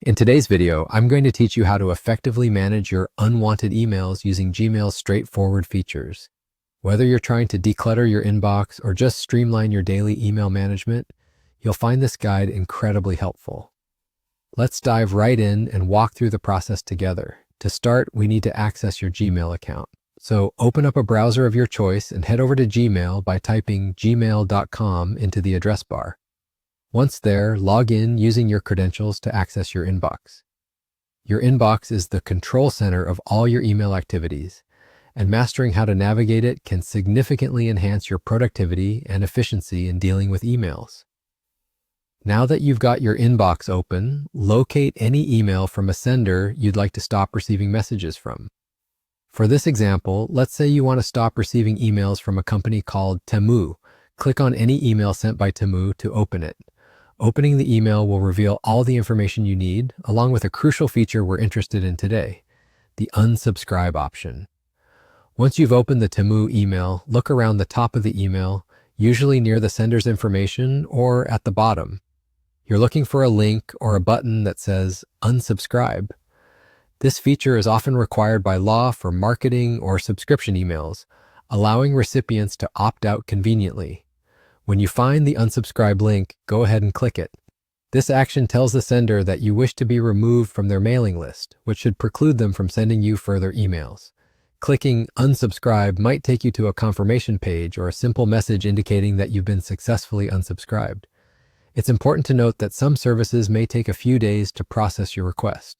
In today's video, I'm going to teach you how to effectively manage your unwanted emails using Gmail's straightforward features. Whether you're trying to declutter your inbox or just streamline your daily email management, you'll find this guide incredibly helpful. Let's dive right in and walk through the process together. To start, we need to access your Gmail account. So open up a browser of your choice and head over to Gmail by typing gmail.com into the address bar. Once there, log in using your credentials to access your inbox. Your inbox is the control center of all your email activities, and mastering how to navigate it can significantly enhance your productivity and efficiency in dealing with emails. Now that you've got your inbox open, locate any email from a sender you'd like to stop receiving messages from. For this example, let's say you want to stop receiving emails from a company called Temu. Click on any email sent by Temu to open it. Opening the email will reveal all the information you need, along with a crucial feature we're interested in today, the unsubscribe option. Once you've opened the Temu email, look around the top of the email, usually near the sender's information or at the bottom. You're looking for a link or a button that says unsubscribe. This feature is often required by law for marketing or subscription emails, allowing recipients to opt out conveniently. When you find the unsubscribe link, go ahead and click it. This action tells the sender that you wish to be removed from their mailing list, which should preclude them from sending you further emails. Clicking unsubscribe might take you to a confirmation page or a simple message indicating that you've been successfully unsubscribed. It's important to note that some services may take a few days to process your request.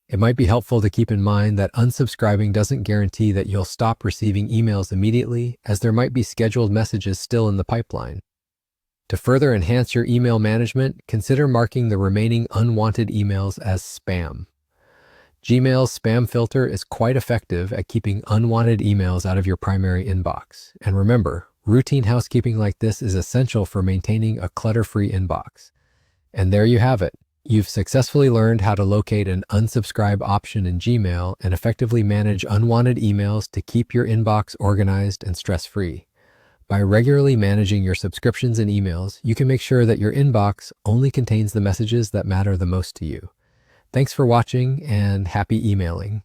It might be helpful to keep in mind that unsubscribing doesn't guarantee that you'll stop receiving emails immediately, as there might be scheduled messages still in the pipeline. To further enhance your email management, consider marking the remaining unwanted emails as spam. Gmail's spam filter is quite effective at keeping unwanted emails out of your primary inbox. And remember, routine housekeeping like this is essential for maintaining a clutter-free inbox. And there you have it. You've successfully learned how to locate an unsubscribe option in Gmail and effectively manage unwanted emails to keep your inbox organized and stress-free. By regularly managing your subscriptions and emails, you can make sure that your inbox only contains the messages that matter the most to you. Thanks for watching and happy emailing.